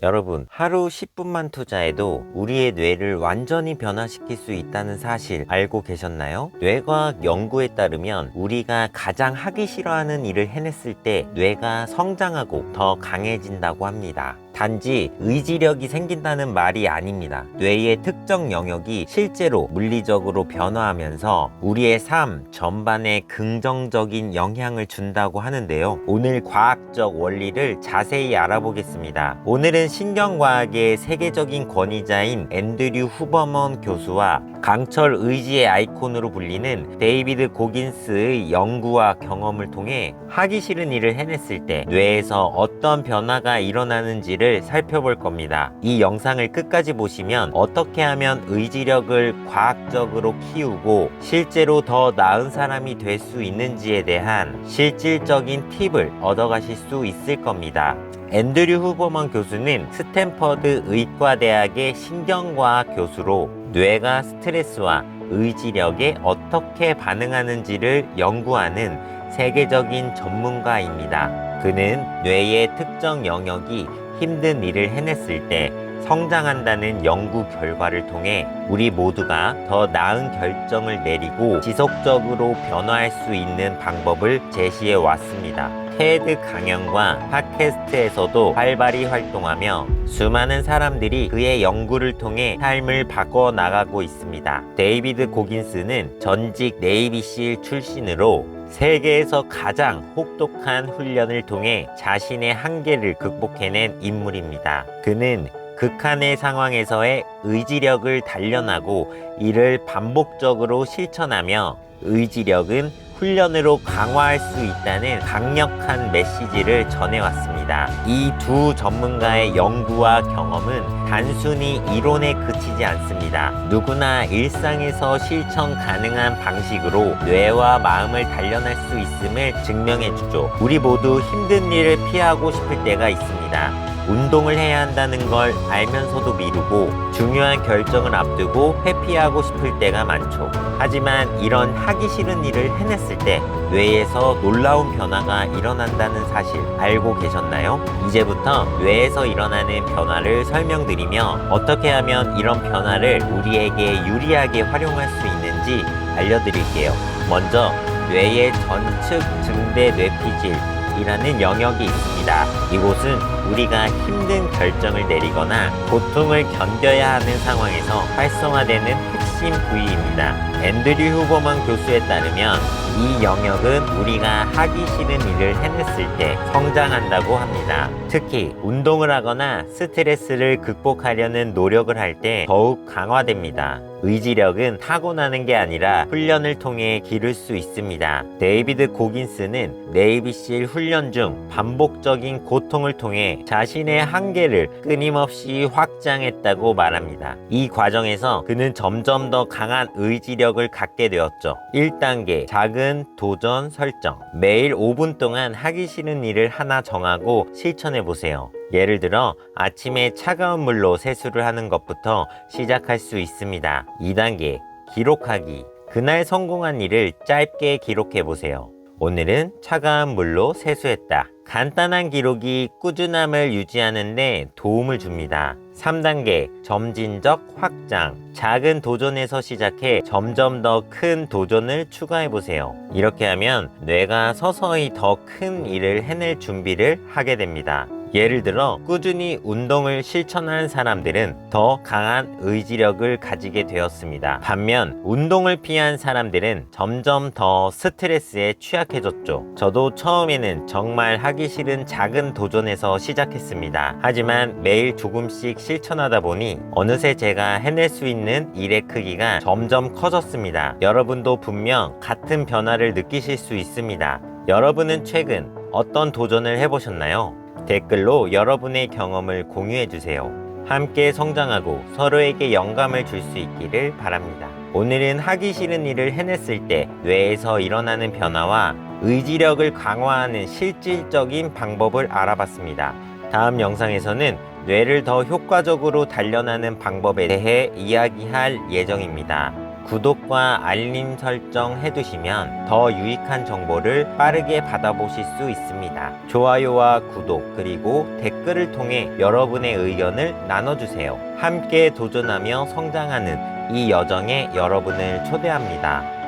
여러분, 하루 10분만 투자해도 우리의 뇌를 완전히 변화시킬 수 있다는 사실 알고 계셨나요? 뇌과학 연구에 따르면 우리가 가장 하기 싫어하는 일을 해냈을 때 뇌가 성장하고 더 강해진다고 합니다. 단지 의지력이 생긴다는 말이 아닙니다. 뇌의 특정 영역이 실제로 물리적으로 변화하면서 우리의 삶 전반에 긍정적인 영향을 준다고 하는데요. 오늘 과학적 원리를 자세히 알아보겠습니다. 오늘은 신경과학의 세계적인 권위자인 앤드류 후버먼 교수와 강철 의지의 아이콘으로 불리는 데이비드 고긴스의 연구와 경험을 통해 하기 싫은 일을 해냈을 때 뇌에서 어떤 변화가 일어나는지를 살펴볼 겁니다. 이 영상을 끝까지 보시면 어떻게 하면 의지력을 과학적으로 키우고 실제로 더 나은 사람이 될 수 있는지에 대한 실질적인 팁을 얻어가실 수 있을 겁니다. 앤드류 후버먼 교수는 스탠퍼드 의과대학의 신경과학 교수로 뇌가 스트레스와 의지력에 어떻게 반응하는지를 연구하는 세계적인 전문가입니다. 그는 뇌의 특정 영역이 힘든 일을 해냈을 때 성장한다는 연구 결과를 통해 우리 모두가 더 나은 결정을 내리고 지속적으로 변화할 수 있는 방법을 제시해 왔습니다. 테드 강연과 팟캐스트에서도 활발히 활동하며 수많은 사람들이 그의 연구를 통해 삶을 바꿔 나가고 있습니다. 데이비드 고긴스는 전직 네이비실 출신으로 세계에서 가장 혹독한 훈련을 통해 자신의 한계를 극복해낸 인물입니다. 그는 극한의 상황에서의 의지력을 단련하고 이를 반복적으로 실천하며 의지력은 훈련으로 강화할 수 있다는 강력한 메시지를 전해왔습니다. 이 두 전문가의 연구와 경험은 단순히 이론에 그치지 않습니다. 누구나 일상에서 실천 가능한 방식으로 뇌와 마음을 단련할 수 있음을 증명해주죠. 우리 모두 힘든 일을 피하고 싶을 때가 있습니다. 운동을 해야 한다는 걸 알면서도 미루고 중요한 결정을 앞두고 회피하고 싶을 때가 많죠. 하지만 이런 하기 싫은 일을 해냈을 때 뇌에서 놀라운 변화가 일어난다는 사실 알고 계셨나요? 이제부터 뇌에서 일어나는 변화를 설명드리며 어떻게 하면 이런 변화를 우리에게 유리하게 활용할 수 있는지 알려드릴게요. 먼저 뇌의 전측 증대 뇌피질 이라는 영역이 있습니다. 이곳은 우리가 힘든 결정을 내리거나 고통을 견뎌야 하는 상황에서 활성화되는 핵심 부위입니다. 앤드류 후버먼 교수에 따르면 이 영역은 우리가 하기 싫은 일을 해냈을 때 성장한다고 합니다. 특히 운동을 하거나 스트레스를 극복하려는 노력을 할 때 더욱 강화됩니다. 의지력은 타고나는 게 아니라 훈련을 통해 기를 수 있습니다. 데이비드 고긴스는 네이비실 훈련 중 반복적인 고통을 통해 자신의 한계를 끊임없이 확장했다고 말합니다. 이 과정에서 그는 점점 더 강한 의지력을 갖게 되었죠. 1단계 작은 도전 설정. 매일 5분 동안 하기 싫은 일을 하나 정하고 실천해 보세요. 예를 들어 아침에 차가운 물로 세수를 하는 것부터 시작할 수 있습니다. 2단계 기록하기. 그날 성공한 일을 짧게 기록해 보세요. 오늘은 차가운 물로 세수했다. 간단한 기록이 꾸준함을 유지하는 데 도움을 줍니다. 3단계 점진적 확장. 작은 도전에서 시작해 점점 더 큰 도전을 추가해 보세요. 이렇게 하면 뇌가 서서히 더 큰 일을 해낼 준비를 하게 됩니다. 예를 들어 꾸준히 운동을 실천한 사람들은 더 강한 의지력을 가지게 되었습니다. 반면 운동을 피한 사람들은 점점 더 스트레스에 취약해졌죠. 저도 처음에는 정말 하기 싫은 작은 도전에서 시작했습니다. 하지만 매일 조금씩 실천하다 보니 어느새 제가 해낼 수 있는 일의 크기가 점점 커졌습니다. 여러분도 분명 같은 변화를 느끼실 수 있습니다. 여러분은 최근 어떤 도전을 해보셨나요? 댓글로 여러분의 경험을 공유해 주세요. 함께 성장하고 서로에게 영감을 줄 수 있기를 바랍니다. 오늘은 하기 싫은 일을 해냈을 때 뇌에서 일어나는 변화와 의지력을 강화하는 실질적인 방법을 알아봤습니다. 다음 영상에서는 뇌를 더 효과적으로 단련하는 방법에 대해 이야기할 예정입니다. 구독과 알림 설정 해두시면 더 유익한 정보를 빠르게 받아보실 수 있습니다. 좋아요와 구독 그리고 댓글을 통해 여러분의 의견을 나눠주세요. 함께 도전하며 성장하는 이 여정에 여러분을 초대합니다.